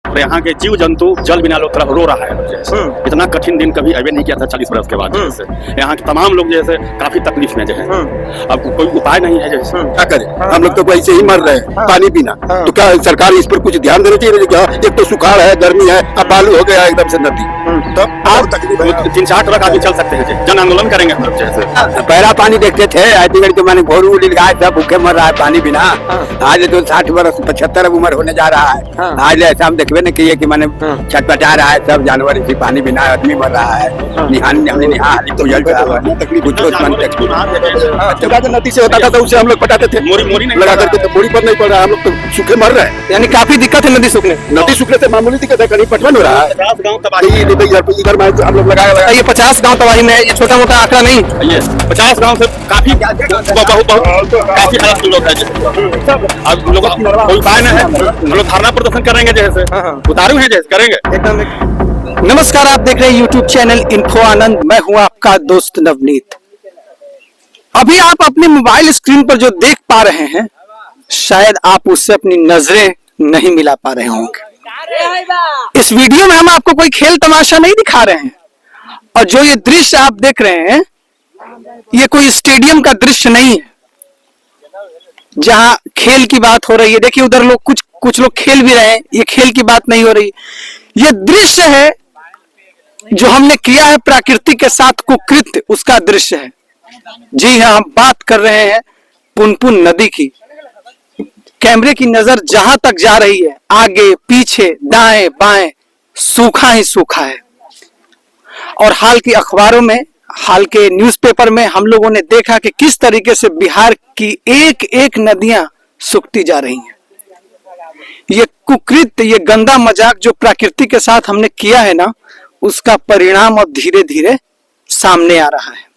और यहाँ के जीव जंतु जल बिना लोग तरफ रो रहा है जैसे। इतना कठिन दिन कभी अवे नहीं किया था 40 बरस के बाद जैसे। यहाँ के तमाम लोग जैसे काफी तकलीफ में जो है, अब कोई उपाय नहीं है जैसे। क्या करें, हम लोग तो ऐसे ही मर रहे हैं पानी बिना। तो क्या सरकार इस पर कुछ ध्यान देना चाहिए? एक तो सुखाड़ है, गर्मी है, अब बालू हो गया एकदम से नदी, तब आप तकलीफ है। 3-4 ट्रक आदमी चल सकते हैं, जन आंदोलन करेंगे हम लोग जैसे। पहला पानी देखते थे आईटीगढ़ के माने भोरू गाय सब भूखे मर रहा है पानी बिना। आज तो 60 बरस 75 उम्र होने जा रहा है। आज ऐसा हम देखबे नहीं किए कि माने छटपटा रहा है सब जानवर, इसी पानी बिना आदमी मर रहा है। तो जल नदी से होता था तो उसे हम लोग पटाते थे, मोरी लगा करके, तो मोरी पर नहीं पड़ रहा, हम लोग तो सूखे मर रहे हैं। यानी काफी दिक्कत है नदी सूखने से मामूली दिक्कत है, कहीं पटवन हो रहा है। 50 गाँव तबाही इधर में हम लोग लगाया। ये 50 गांव तबाही में, ये छोटा मोटा आंकड़ा नहीं, ये 50 गाँव से काफी काफी हालत लोग है। अब लोग कोई उपाय नहीं है, हम लोग धरना प्रदर्शन करेंगे जैसे, उतारू है जैसे करेंगे एकदम। नमस्कार, आप देख रहे हैं यूट्यूब चैनल इन्फो आनंद, मैं हूं आपका दोस्त नवनीत। अभी आप अपने मोबाइल स्क्रीन पर जो देख पा रहे हैं, शायद आप उससे अपनी नजरें नहीं मिला पा रहे होंगे। इस वीडियो में हम आपको कोई खेल तमाशा नहीं दिखा रहे हैं, और जो ये दृश्य आप देख रहे हैं, ये कोई स्टेडियम का दृश्य नहीं है जहां खेल की बात हो रही है। देखिए उधर लोग कुछ लोग खेल भी रहे हैं, ये खेल की बात नहीं हो रही। ये दृश्य है जो हमने किया है प्रकृति के साथ कुकृत्य, उसका दृश्य है। जी हाँ, हम बात कर रहे हैं पुनपुन नदी की। कैमरे की नजर जहां तक जा रही है, आगे पीछे दाएं बाएं सूखा ही सूखा है। और हाल की अखबारों में, हाल के न्यूज़पेपर में हम लोगों ने देखा कि किस तरीके से बिहार की एक एक नदियां सूखती जा रही हैं। ये कुकृत्य, ये गंदा मजाक जो प्रकृति के साथ हमने किया है ना, उसका परिणाम अब धीरे धीरे सामने आ रहा है।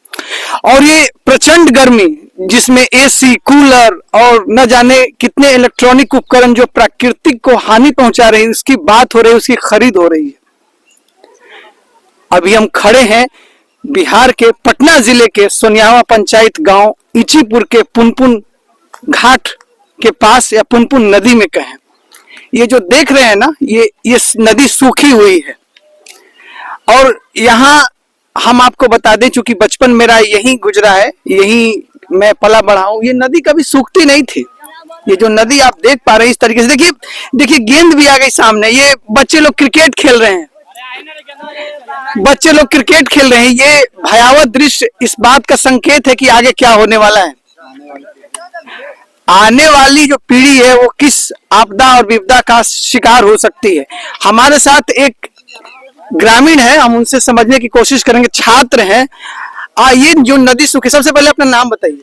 और ये प्रचंड गर्मी, जिसमें एसी, कूलर और न जाने कितने इलेक्ट्रॉनिक उपकरण जो प्रकृति को हानि पहुंचा रहे हैं, उसकी बात हो रही है, उसकी खरीद हो रही है। अभी हम खड़े हैं बिहार के पटना जिले के सोनियावा पंचायत गांव इचीपुर के पुनपुन घाट के पास, या पुनपुन नदी में कहें। ये जो देख रहे हैं ना, ये नदी सूखी हुई है। और यहाँ हम आपको बता दें, चूंकि बचपन मेरा यहीं गुजरा है, यहीं मैं पला बढ़ा हूं, ये नदी कभी सूखती नहीं थी। ये जो नदी आप देख पा रहे हैं इस तरीके से, देखिए गेंद भी आ गई सामने। ये बच्चे लोग क्रिकेट खेल रहे हैं, ये भयावह दृश्य इस बात का संकेत है कि आगे क्या होने वाला है। आने वाली जो पीढ़ी है वो किस आपदा और विपदा का शिकार हो सकती है। हमारे साथ एक ग्रामीण है, हम उनसे समझने की कोशिश करेंगे, छात्र हैं। ये जो नदी सूखी, सबसे पहले अपना नाम बताइए।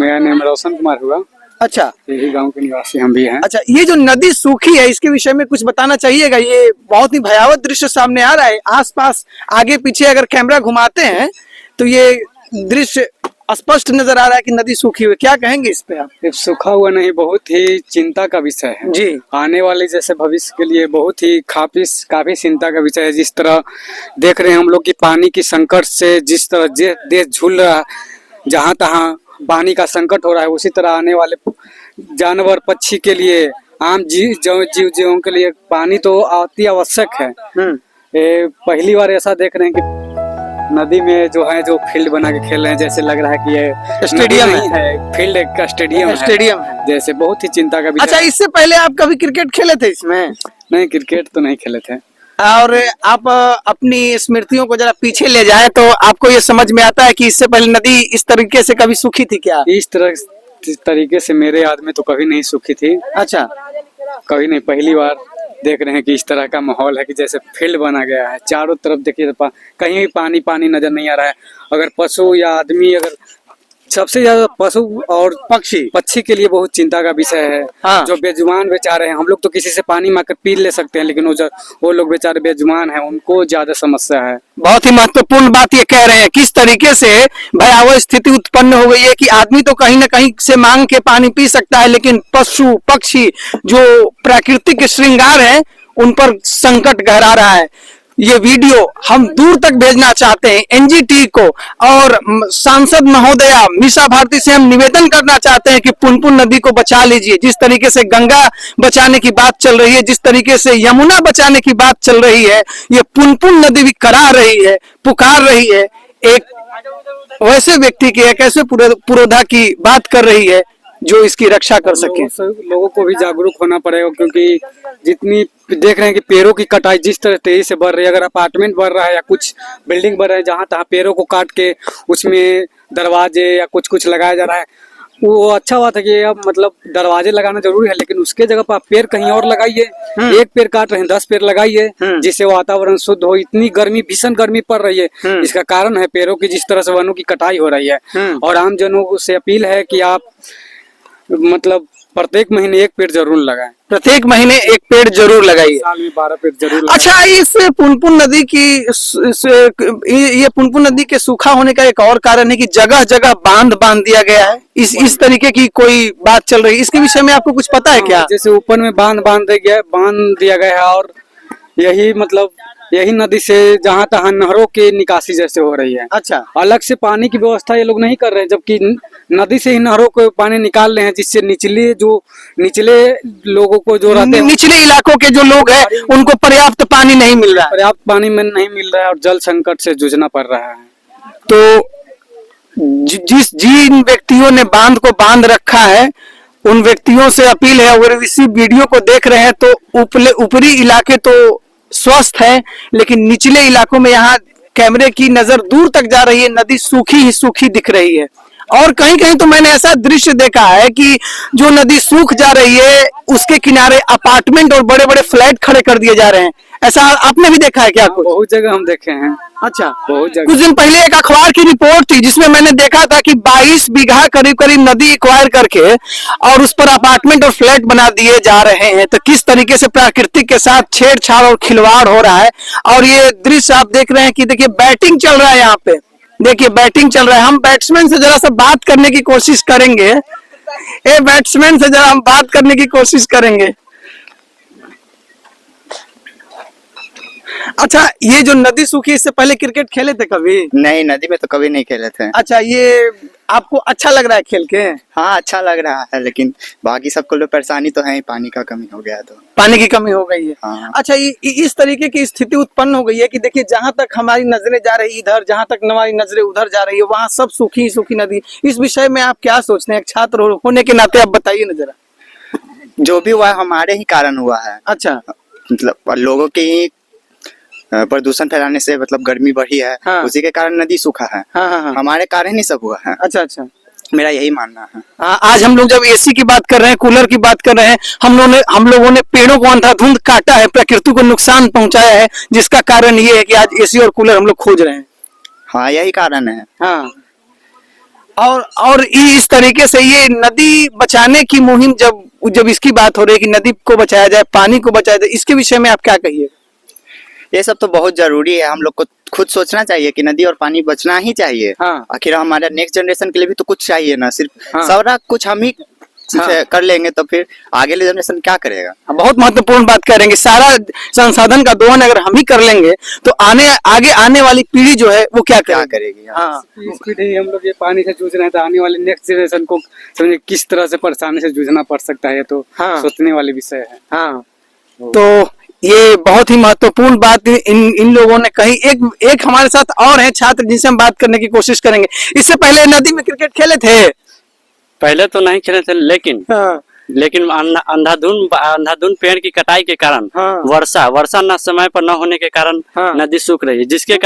मेरा नाम रोशन कुमार हुआ। अच्छा, यही गांव के निवासी हम भी हैं। अच्छा, ये जो नदी सूखी है, इसके विषय में कुछ बताना चाहिएगा। ये बहुत ही भयावह दृश्य सामने आ रहा है। आसपास आगे पीछे अगर कैमरा घुमाते हैं तो ये दृश्य स्पष्ट नजर आ रहा है कि नदी सूखी हुई। क्या कहेंगे इस पे आप? सूखा हुआ नहीं, बहुत ही चिंता का विषय है जी। आने वाले जैसे भविष्य के लिए बहुत ही काफी चिंता का विषय है। जिस तरह देख रहे हैं हम लोग की पानी की संकट से जिस तरह देश झूल रहा है, जहाँ तहाँ पानी का संकट हो रहा है, उसी तरह आने वाले जानवर पक्षी के लिए, आम जीवों के लिए पानी तो अति आवश्यक है। पहली बार ऐसा देख रहे हैं कि नदी में जो फील्ड बना के खेल रहे हैं, जैसे लग रहा है कि ये स्टेडियम है, फील्ड का स्टेडियम है। जैसे बहुत ही चिंता का विषय। अच्छा, इससे पहले आप कभी क्रिकेट खेले थे इसमें? नहीं, क्रिकेट तो नहीं खेले थे। और आप अपनी स्मृतियों को जरा पीछे ले जाए तो आपको ये समझ में आता है कि इससे पहले नदी इस तरीके से कभी सूखी थी क्या? इस तरीके से मेरे याद में तो कभी नहीं सूखी थी। अच्छा, कभी नहीं, पहली बार देख रहे हैं कि इस तरह का माहौल है कि जैसे फील्ड बना गया है, चारों तरफ देखिए कहीं भी पानी नजर नहीं आ रहा है। अगर पशु या आदमी, अगर सबसे ज्यादा पशु और पक्षी के लिए बहुत चिंता का विषय है। हाँ। जो बेजुबान बेचारे हैं, हम लोग तो किसी से पानी मांगकर पी ले सकते हैं, लेकिन वो लोग बेचारे बेजुबान हैं, उनको ज्यादा समस्या है। बहुत ही महत्वपूर्ण बात ये कह रहे हैं, किस तरीके से भयावह स्थिति उत्पन्न हो गई है कि आदमी तो कहीं ना कहीं से मांग के पानी पी सकता है, लेकिन पशु पक्षी जो प्राकृतिक श्रृंगार है, उन पर संकट गहरा रहा है। ये वीडियो हम दूर तक भेजना चाहते हैं एनजीटी को, और सांसद महोदया मीसा भारती से हम निवेदन करना चाहते हैं कि पुनपुन नदी को बचा लीजिए। जिस तरीके से गंगा बचाने की बात चल रही है, जिस तरीके से यमुना बचाने की बात चल रही है, ये पुनपुन नदी भी करा रही है, पुकार रही है, एक वैसे व्यक्ति की, एक ऐसे पुरोधा की बात कर रही है जो इसकी रक्षा कर सके। लोगों को भी जागरूक होना पड़ेगा, क्योंकि जितनी देख रहे हैं कि पेड़ों की कटाई जिस तरह तेजी से बढ़ रही है, अगर अपार्टमेंट बढ़ रहा है या कुछ बिल्डिंग बढ़ रहा है, जहाँ तहाँ पेड़ों को काट के उसमें दरवाजे या कुछ कुछ लगाया जा रहा है, वो अच्छा बात है कि अब मतलब दरवाजे लगाना जरूरी है, लेकिन उसके जगह पर आप पेड़ कहीं और लगाइए। एक पेड़ काट रहे हैं, 10 पेड़ लगाइए, जिससे वातावरण शुद्ध हो। इतनी गर्मी, भीषण गर्मी पड़ रही है, इसका कारण है पेड़ों की जिस तरह से वनों की कटाई हो रही है। और आम जनों से अपील है कि आप मतलब प्रत्येक महीने एक पेड़ जरूर लगाएं। प्रत्येक महीने एक पेड़ जरूर लगाइए। साल में 12 पेड़ जरूर लगाएं। अच्छा, इस पुनपुन नदी की ये पुनपुन नदी के सूखा होने का एक और कारण है कि जगह जगह बांध दिया गया है। इस तरीके की कोई बात चल रही है, इसके विषय में आपको कुछ पता है क्या? जैसे ऊपर में बांध दिया गया है, और यही नदी से जहाँ तहाँ नहरों की निकासी जैसे हो रही है। अच्छा, अलग से पानी की व्यवस्था ये लोग नहीं कर रहे हैं, जबकि नदी से ही नहरों को पानी निकाल रहे हैं, जिससे निचले लोगों को जो रहते हैं, निचले इलाकों के जो लोग हैं उनको पर्याप्त पानी नहीं मिल रहा है। पर्याप्त पानी में नहीं मिल रहा है और जल संकट से जूझना पड़ रहा है। तो जिन व्यक्तियों ने बांध को बांध रखा है, उन व्यक्तियों से अपील है, अगर इसी वीडियो को देख रहे हैं तो ऊपरी इलाके तो स्वस्थ है, लेकिन निचले इलाकों में यहाँ कैमरे की नजर दूर तक जा रही है, नदी सूखी ही सूखी दिख रही है। और कहीं कहीं तो मैंने ऐसा दृश्य देखा है कि जो नदी सूख जा रही है उसके किनारे अपार्टमेंट और बड़े बड़े फ्लैट खड़े कर दिए जा रहे हैं। ऐसा आपने भी देखा है क्या? कुछ बहुत जगह हम देखे हैं। अच्छा, बहुत जगह। कुछ दिन पहले एक अखबार की रिपोर्ट थी जिसमें मैंने देखा था कि 22 बीघा करीब नदी एक्वायर करके और उस पर अपार्टमेंट और फ्लैट बना दिए जा रहे हैं। तो किस तरीके से प्रकृति के साथ छेड़छाड़ और खिलवाड़ हो रहा है। और ये दृश्य आप देख रहे हैं कि देखिए बैटिंग चल रहा है, यहाँ पे देखिए बैटिंग चल रहा है। हम बैट्समैन से जरा सा बात करने की कोशिश करेंगे। बैट्समैन से जरा हम बात करने की कोशिश करेंगे। अच्छा, ये जो नदी सूखी, इससे पहले क्रिकेट खेले थे कभी? नहीं, नदी में तो कभी नहीं खेले थे। अच्छा, ये आपको अच्छा लग रहा है खेल के? हाँ, अच्छा लग रहा है, लेकिन बाकी सबको लोग परेशानी तो है ही, पानी का कमी हो गया तो। पानी की कमी हो गई है। हाँ। अच्छा, इस तरीके की स्थिति उत्पन्न हो गई है कि देखिए जहां तक हमारी नजरें जा रही इधर, जहां तक हमारी नजरें उधर जा रही है, वहां सब सूखी सूखी नदी। इस विषय में आप क्या सोचते हैं? एक छात्र होने के नाते आप बताइए ना जरा। जो भी हुआ हमारे ही कारण हुआ है। अच्छा, मतलब लोगों के ही प्रदूषण फैलाने से मतलब गर्मी बढ़ी है। हाँ। उसी के कारण नदी सूखा है। हाँ। हमारे कारण ही सब हुआ है। अच्छा। मेरा यही मानना है। आज हम लोग जब एसी की बात कर रहे हैं, कूलर की बात कर रहे हैं, हम लोगों ने पेड़ों को अंधाधुंध काटा है, प्रकृति को नुकसान पहुंचाया है, जिसका कारण ये है कि आज एसी और कूलर हम लोग खोज रहे हैं। हाँ, यही कारण है। हाँ, और इस तरीके से ये नदी बचाने की मुहिम जब इसकी बात हो रही है कि नदी को बचाया जाए, पानी को बचाया जाए, इसके विषय में आप क्या कहिए? ये सब तो बहुत जरूरी है। हम लोग को खुद सोचना चाहिए कि नदी और पानी बचना ही चाहिए। हाँ। आखिर हमारे नेक्स्ट जनरेशन के लिए भी तो कुछ चाहिए ना। सिर्फ हाँ। सारा कुछ हम ही कर लेंगे तो फिर आगे ले जनरेशन क्या करेगा? बहुत महत्वपूर्ण बात करेंगे। सारा संसाधन का दोहन अगर हम ही कर लेंगे तो आगे आने वाली पीढ़ी जो है वो क्या करेगी? हाँ। इस पीढ़ी हम लोग ये पानी से जूझ रहे हैं, तो आने वाले नेक्स्ट जनरेशन को समझे किस तरह से परेशानी से जूझना पड़ सकता है, तो हाँ। सोचने वाली विषय है। हाँ, तो ये बहुत ही महत्वपूर्ण बात इन लोगों ने कही। एक हमारे साथ और है छात्र जिनसे हम बात करने की कोशिश करेंगे। इससे पहले नदी में क्रिकेट खेले थे? पहले तो नहीं खेले थे, लेकिन अंधाधुंध पेड़ की कटाई के कारण वर्षा न समय पर न होने के कारण नदी सूख रही है, जिसके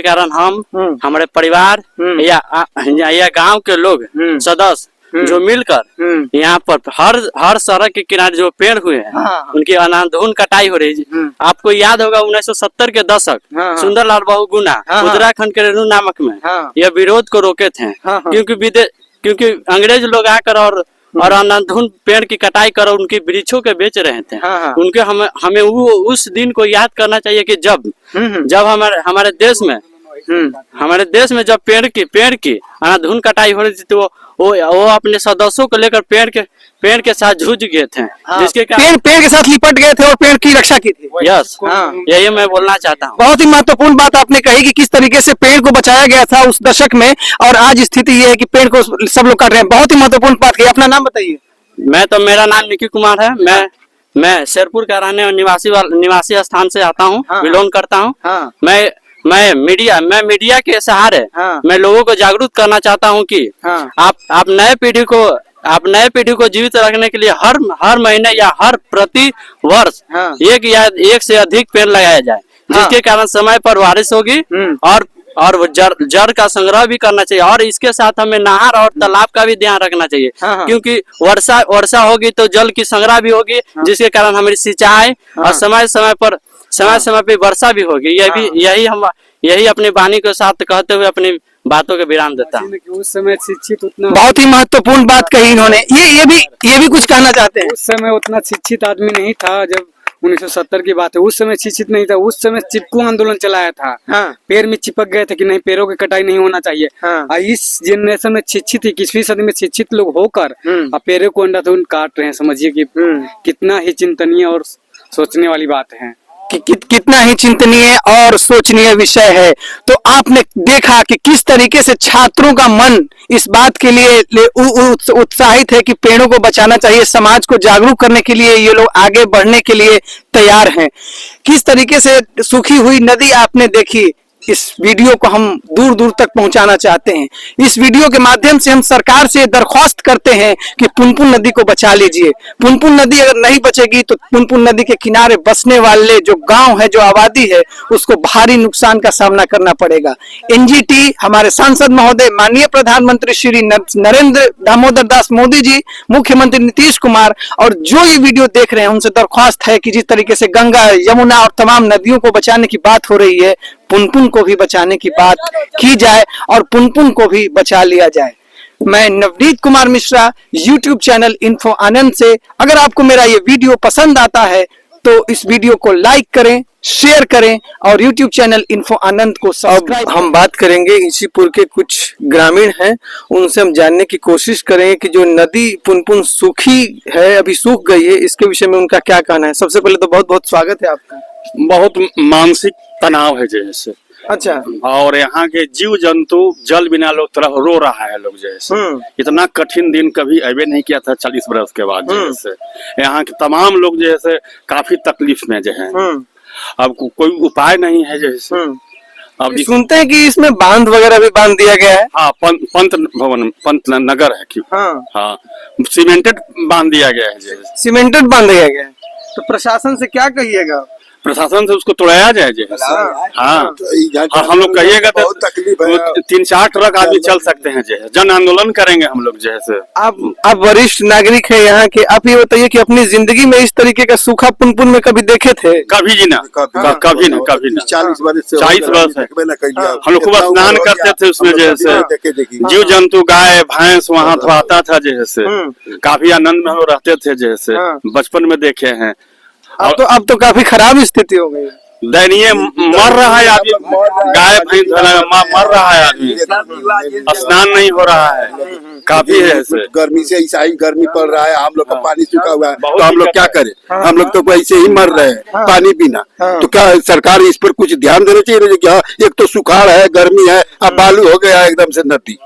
कारण हम हमारे परिवार या गांव के लोग सदस्य जो मिलकर यहाँ पर हर सड़क के किनारे जो पेड़ हुए हैं उनकी अंधाधुंध कटाई हो रही है। आपको याद होगा 1970 के दशक सुंदरलाल बहुगुणा उत्तराखंड के रेणु नामक में यह विरोध को रोके थे, क्योंकि अंग्रेज लोग आकर और अंधाधुंध पेड़ की कटाई कर उनकी वृक्षों के बेच रहे थे। उनके हमें उस दिन को याद करना चाहिए कि जब हमारे देश में जब पेड़ की अंधाधुंध कटाई हो रही थी, तो वो अपने सदस्यों को लेकर पेड़ के साथ जूझ गए थे, जिसके कारण पेड़ के साथ लिपट गए थे और पेड़ की रक्षा की थी। यस, यही मैं बोलना चाहता हूँ। बहुत ही महत्वपूर्ण बात आपने कही कि किस तरीके से पेड़ को बचाया गया था उस दशक में, और आज स्थिति ये है कि पेड़ को सब लोग काट रहे हैं। बहुत ही महत्वपूर्ण बात कही। अपना नाम बताइए। मेरा नाम निकी कुमार है। मैं शेरपुर का रहने और निवासी स्थान से आता हूँ, बिलोंग करता हूँ। मैं मीडिया के सहारे मैं लोगों को जागरूक करना चाहता हूँ कि आप नए पीढ़ी को जीवित रखने के लिए हर महीने या हर प्रति वर्ष एक से अधिक पेड़ लगाया जाए, जिसके कारण समय पर बारिश होगी और वो जड़ का संग्रह भी करना चाहिए। और इसके साथ हमें नहर और तालाब का भी ध्यान रखना चाहिए, क्योंकि वर्षा होगी तो जल की संग्रह भी होगी, जिसके कारण हमारी सिंचाई और समय समय पे वर्षा भी होगी। यही अपनी वाणी के साथ कहते हुए अपनी बातों के विराम देता हूँ। उस समय शिक्षित उतना, बहुत ही महत्वपूर्ण बात कही इन्होंने। ये भी कुछ कहना चाहते हैं। उस समय उतना शिक्षित आदमी नहीं था। जब 1970 की बात है, उस समय शिक्षित नहीं था। उस समय चिपकू आंदोलन चलाया था। पेड़ में चिपक गए थे कि नहीं, पेड़ों की कटाई नहीं होना चाहिए। इस जनरेशन में शिक्षित 21वीं सदी में शिक्षित लोग होकर पेड़ों को अंधाधुंध काट रहे हैं। समझिए कि कितना ही चिंतनीय और सोचने वाली बात है कि कितना ही चिंतनीय और सोचनीय विषय है। तो आपने देखा कि किस तरीके से छात्रों का मन इस बात के लिए उत्साहित है कि पेड़ों को बचाना चाहिए। समाज को जागरूक करने के लिए ये लोग आगे बढ़ने के लिए तैयार हैं। किस तरीके से सूखी हुई नदी आपने देखी, इस वीडियो को हम दूर दूर तक पहुंचाना चाहते हैं। इस वीडियो के माध्यम से हम सरकार से दरख्वास्त करते हैं कि पुनपुन नदी को बचा लीजिए। पुनपुन नदी अगर नहीं बचेगी तो पुनपुन नदी के किनारे बसने वाले जो गांव है, जो आबादी है, उसको भारी नुकसान का सामना करना पड़ेगा। एनजीटी, हमारे सांसद महोदय, माननीय प्रधानमंत्री श्री नरेंद्र दामोदर दास मोदी जी, मुख्यमंत्री नीतीश कुमार और जो ये वीडियो देख रहे हैं, उनसे दरख्वास्त है कि जिस तरीके से गंगा, यमुना और तमाम नदियों को बचाने की बात हो रही है, पुनपुन को भी बचाने की बात की जाए और पुनपुन को भी बचा लिया जाए। मैं Navneet Kumar Mishra, YouTube channel info Anand से। अगर आपको मेरा ये वीडियो पसंद आता है तो इस वीडियो को लाइक करें, शेयर करें और YouTube चैनल इन्फो आनंद को सब्सक्राइब। हम बात करेंगे ईसीपुर के कुछ ग्रामीण हैं, उनसे हम जानने की कोशिश करेंगे कि जो नदी पुनपुन सूखी है, अभी सूख गई है, इसके विषय में उनका क्या कहना है। सबसे पहले तो बहुत बहुत स्वागत है आपका। बहुत मानसिक तनाव है जैसे। अच्छा। और यहाँ के जीव जंतु जल बिना लोग तरह रो रहा है लोग जैसे। इतना कठिन दिन कभी अबे नहीं किया था 40 बरस के बाद जैसे। यहाँ के तमाम लोग जैसे काफी तकलीफ में जो है। अब कोई उपाय नहीं है जैसे। अब सुनते हैं कि इसमें बांध वगैरह भी बांध दिया गया है। हाँ, पंत नगर है कि हाँ सीमेंटेड बांध दिया गया है जैसे। सीमेंटेड बांध दिया गया है। तो प्रशासन से क्या कहिएगा? प्रशासन से उसको तोड़ाया जाए जैसे। हाँ, हम लोग कहिएगा तो 3-4 ट्रक आदमी चल सकते हैं जैसे। जन आंदोलन करेंगे हम लोग जैसे। आप वरिष्ठ नागरिक है यहाँ के, आप ये बताइए कि अपनी जिंदगी में इस तरीके का सूखा पुनपुन में कभी देखे थे? कभी जी ना, कभी ना। 40 वर्ष है। हम लोग खूब स्नान करते थे उसमें जैसे। जीव जंतु गाय भैंस वहाँ धोता था जैसे। काफी आनंद में हम रहते थे जैसे, बचपन में देखे हैं। अब तो काफी खराब स्थिति हो गई। दयनीय, मर रहा है आदमी, गाय भैंस मर रहा है आदमी, स्नान नहीं हो रहा है, काफी है ऐसे। गर्मी से ऐसा ही गर्मी पड़ रहा है, हम लोग का पानी सूखा हुआ है, तो हम लोग क्या करें? हम लोग तो ऐसे ही मर रहे हैं पानी बिना। तो क्या सरकार इस पर कुछ ध्यान देना चाहिए? क्या एक तो सुखाड़ है, गर्मी है, अब बालू हो गया एकदम से नदी।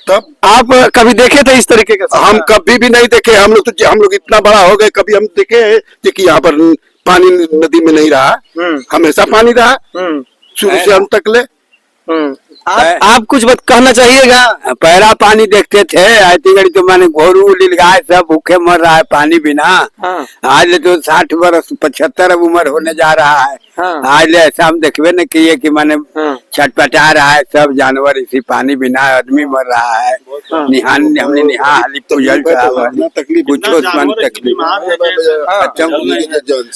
तब आप कभी देखे थे इस तरीके का? हम कभी भी नहीं देखे। हम लोग इतना बड़ा हो गए, कभी हम देखे कि यहाँ पर पानी नदी में नहीं रहा, हमेशा पानी रहा शुरू से अंत तक ले। आप कुछ बात कहना चाहिएगा? पहला पानी देखते थे, आईतीगढ़ तो माने घोरू गाय सब भूखे मर रहा है पानी बिना। आज तो 60 वर्ष 75 अब उम्र होने जा रहा है। आज ऐसा हम देखबे न किए कि माने छटपटा रहा है सब जानवर इसी पानी बिना, आदमी मर रहा है। हमने निहा हाली पूजल कुछ तकलीफ।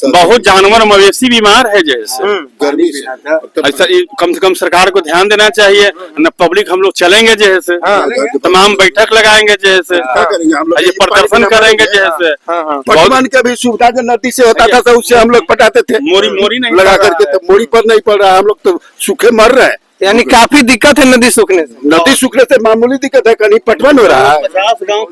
बहुत जानवर मवेशी बीमार है जैसे गर्मी से। ऐसा कम से कम सरकार को ध्यान देना चाहिए न। पब्लिक हम लोग चलेंगे जैसे, तमाम बैठक लगाएंगे जैसे, ये प्रदर्शन करेंगे जैसे। पटवन का भी सुविधा जो नदी से होता था तो उससे हम लोग पटाते थे। मोरी नहीं लगा करके, तो मोरी पर नहीं पड़ रहा है। हम लोग तो सूखे मर रहे हैं। यानी काफी दिक्कत है नदी सूखने से। नदी सूखने से मामूली दिक्कत है, कहीं पटवन हो रहा है। 50 गांव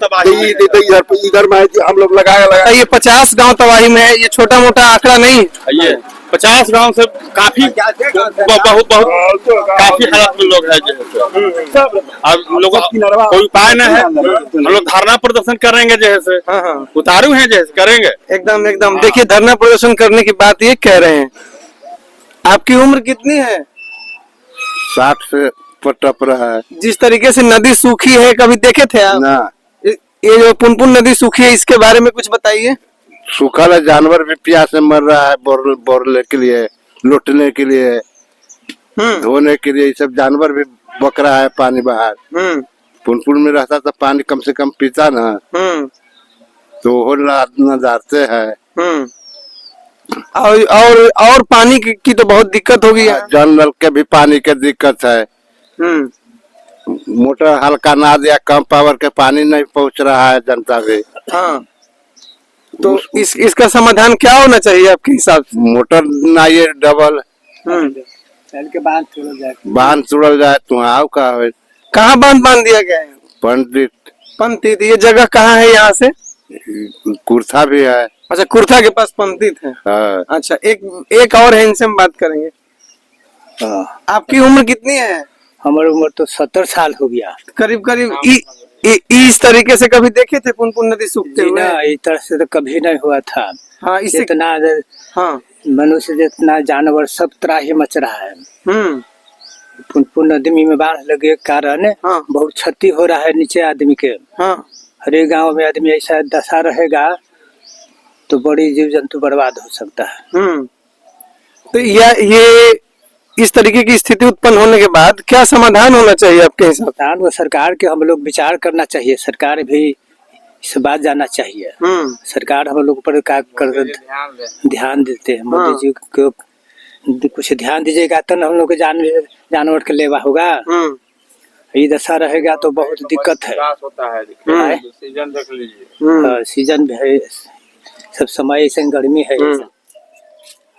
इधर में हम लोग लगा ये 50 गांव तबाही में है, ये छोटा मोटा आंकड़ा नहीं है। ये 50 गांव से काफी बहुत काफी हालत में लोग है जैसे। अब लोगों को कोई उपाय न है, हम लोग धरना प्रदर्शन करेंगे जैसे, उतारू हैं जैसे करेंगे। एकदम एकदम देखिए, धरना प्रदर्शन करने की बात ये कह रहे हैं। आपकी उम्र कितनी है? 60 से टप रहा है जिस तरीके से नदी सूखी है, कभी देखे थे आप? ना। ये जो पुनपुन नदी सूखी है, इसके बारे में कुछ बताइए। सूखा जानवर भी प्यास से मर रहा है, बोरने के लिए, लुटने के लिए, धोने के लिए, ये सब जानवर भी बक रहा है पानी बाहर। पुनपुन में रहता था पानी कम से कम पीता ना, तो वो नजारते है। और पानी की तो बहुत दिक्कत होगी। जल नल के भी पानी के दिक्कत है। मोटर हल्का नाद या कम पावर के पानी नहीं पहुंच रहा है जनता भी। हाँ, तो इसका समाधान क्या होना चाहिए आपके हिसाब से? मोटर ना ये डबल बांध तोड़ल जाए तो आओ का है। कहाँ बांध दिया गया है? पंडित ये जगह कहाँ है यहाँ से? कुर्था भी है। अच्छा, कुर्था के पास पंडित है। हाँ। अच्छा, एक और है, इनसे हम बात करेंगे। आपकी उम्र कितनी है? हमारी उम्र तो 70 साल हो गया। करीब करीब इस तरीके से कभी देखे थे पुनपुन नदी सूखते हुए? इस तरह से तो कभी नहीं हुआ था। हाँ, इतना हाँ, मनुष्य जितना जानवर सब त्राही मच रहा है। पुनपुन नदी में बाढ़ लगे के कारण बहुत क्षति हो रहा है नीचे आदमी के। हर एक गाँव में आदमी ऐसा दशा रहेगा तो बड़ी जीव जंतु बर्बाद हो सकता है। तो ये इस तरीके की स्थिति उत्पन्न होने के बाद क्या समाधान होना चाहिए आपके हिसाब से? वो सरकार के हम लोग विचार करना चाहिए, सरकार भी इस बात जानना चाहिए। सरकार हम लोग पर ध्यान देते हैं। मोदी जी को कुछ ध्यान दीजिएगा तो हम लोग के जानवर के लेवा होगा। ये दशा रहेगा तो बहुत दिक्कत है। सीजन देख लीजिए, सीजन भी है, सब समय ऐसे गर्मी है।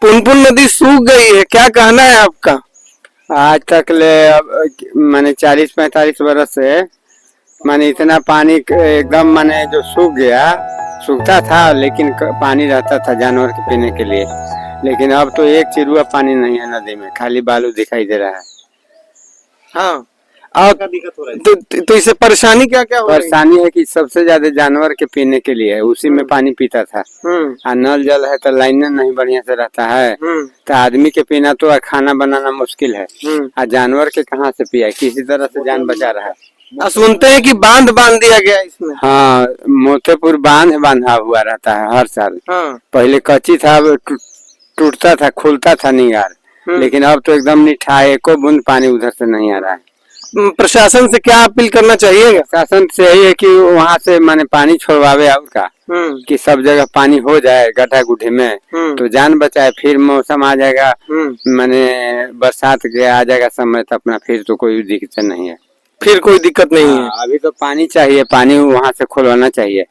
पुनपुन नदी सूख गई है, क्या कहना है आपका? आज तक ले माने 40-45 बरस से माने इतना पानी एकदम माने जो सूख गया, सूखता था लेकिन पानी रहता था जानवर के पीने के लिए। लेकिन अब तो एक चिरुआ पानी नहीं है नदी में, खाली बालू दिखाई दे रहा है। हाँ, तो इससे परेशानी क्या क्या हो रही है? परेशानी है कि सबसे ज्यादा जानवर के पीने के लिए है, उसी में पानी पीता था। और नल जल है तो लाइन नहीं बढ़िया से रहता है, तो आदमी के पीना तो खाना बनाना मुश्किल है। और जानवर के कहाँ से पिया, किसी तरह से जान बचा रहा है। सुनते हैं कि बांध दिया गया इसमें। हाँ, मोतेपुर बांध बांधा हुआ रहता है हर साल। पहले कच्ची था, टूटता था, खुलता था निगार, लेकिन अब तो एकदम निठा, एको बूंद पानी उधर से नहीं आ रहा है। प्रशासन से क्या अपील करना चाहिए? प्रशासन से यही है कि वहाँ से माने पानी छोड़वावे और का कि सब जगह पानी हो जाए गड्ढा गुड्ढे में, तो जान बचाए। फिर मौसम आ जाएगा, माने बरसात के आ जाएगा समय, तो अपना फिर तो कोई दिक्कत नहीं है, फिर कोई दिक्कत नहीं है। अभी तो पानी चाहिए, पानी वहाँ से खुलवाना चाहिए।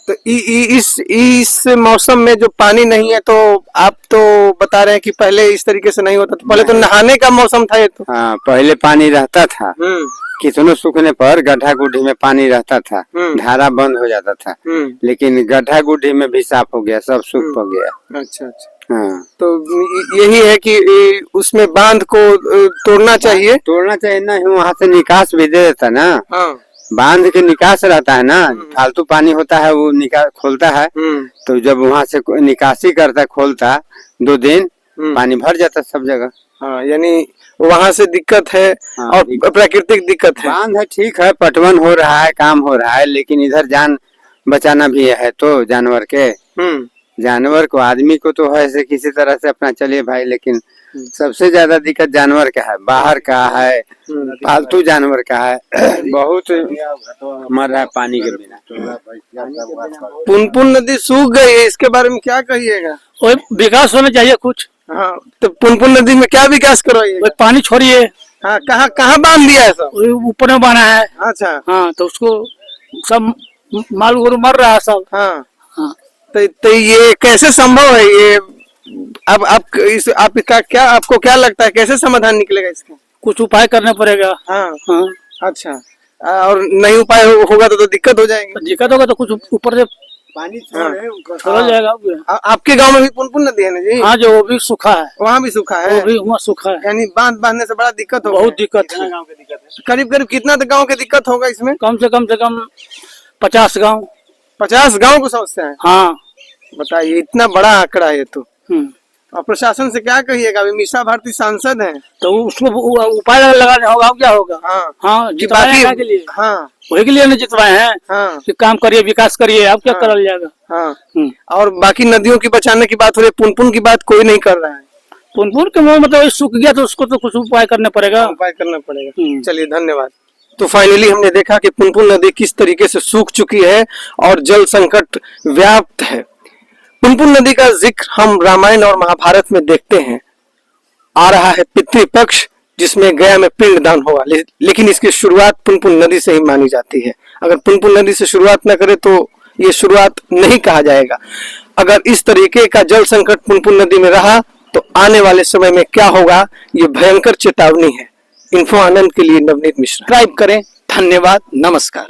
तो इस मौसम में जो पानी नहीं है, तो आप तो बता रहे हैं कि पहले इस तरीके से नहीं होता था, पहले तो नहाने का मौसम था ये तो। हाँ, पहले पानी रहता था, कितनों सूखने पर गड्ढा गुड्ढी में पानी रहता था, धारा बंद हो जाता था, लेकिन गड्ढा गुड्ढी में भी साफ हो गया, सब सूख हो गया। अच्छा अच्छा। हाँ, तो यही है कि उसमें बांध को तोड़ना चाहिए ना, वहाँ से निकास भी दे देता ना। बांध के निकास रहता है ना, फालतू पानी होता है वो निकास खोलता है, तो जब वहाँ से निकासी करता खोलता 2 दिन पानी भर जाता सब जगह। हाँ, यानी वहाँ से दिक्कत है। हाँ, और प्राकृतिक दिक्कत है। बांध है, ठीक है, पटवन हो रहा है, काम हो रहा है, लेकिन इधर जान बचाना भी है तो जानवर के। जानवर को, आदमी को तो है से किसी तरह से अपना चलिए भाई, लेकिन सबसे ज्यादा दिक्कत जानवर का है, बाहर का है, पालतू जानवर का है। बहुत मर रहा है पानी के बिना। पुनपुन नदी सूख गई है, इसके बारे में क्या कहिएगा? विकास होना चाहिए कुछ। हाँ, तो पुनपुन नदी में क्या विकास करवाइए? पानी छोड़िए। हाँ, कहाँ बांध दिया है सब? ऊपर में बना है। अच्छा। हाँ, तो उसको सब माल मर रहा है सब। हाँ हाँ। तो ये कैसे संभव है? ये अब आप इसका क्या, आपको क्या लगता है कैसे समाधान निकलेगा इसका? कुछ उपाय करना पड़ेगा। हाँ हाँ अच्छा और नहीं उपाय होगा तो दिक्कत हो जाएगी। दिक्कत होगा तो कुछ ऊपर से पानी छोड़ा जाएगा। आपके गांव में भी पुनपुन नदी है ना जी? हाँ जो वो भी सूखा है, वहाँ भी सूखा है, वो भी वहाँ सूखा है। यानी बांध बांधने से बड़ा दिक्कत होगा। बहुत दिक्कत है। करीब करीब कितना गांव की दिक्कत होगा इसमें? कम से कम 50 गांव। 50 गांव को समस्या है। हाँ बताइए इतना बड़ा आंकड़ा है तो। हम्म। और प्रशासन से क्या कहिएगा? अभी मीसा भारती सांसद हैं तो उसको उपाय लगाना होगा, क्या होगा। हाँ हाँ जितवाए के लिए, हाँ वही के लिए ना जितवाए हैं हाँ कि काम करिए, विकास करिए। अब क्या करल जाएगा। हाँ और बाकी नदियों की बचाने की बात हो रही है, पुनपुन की बात कोई नहीं कर रहा है। पुनपुन के मुंह मतलब सूख गया तो उसको तो कुछ उपाय करना पड़ेगा। उपाय करना पड़ेगा। चलिए धन्यवाद। तो फाइनली हमने देखा कि पुनपुन नदी किस तरीके से सूख चुकी है और जल संकट व्याप्त है। पुनपुन नदी का जिक्र हम रामायण और महाभारत में देखते हैं। आ रहा है पितृपक्ष जिसमें गया में पिंडदान होगा, लेकिन इसकी शुरुआत पुनपुन नदी से ही मानी जाती है। अगर पुनपुन नदी से शुरुआत न करे तो ये शुरुआत नहीं कहा जाएगा। अगर इस तरीके का जल संकट पुनपुन नदी में रहा तो आने वाले समय में क्या होगा, ये भयंकर चेतावनी है। इन्फो आनंद के लिए नवनीत मिश्रा। सब्सक्राइब करें। धन्यवाद। नमस्कार।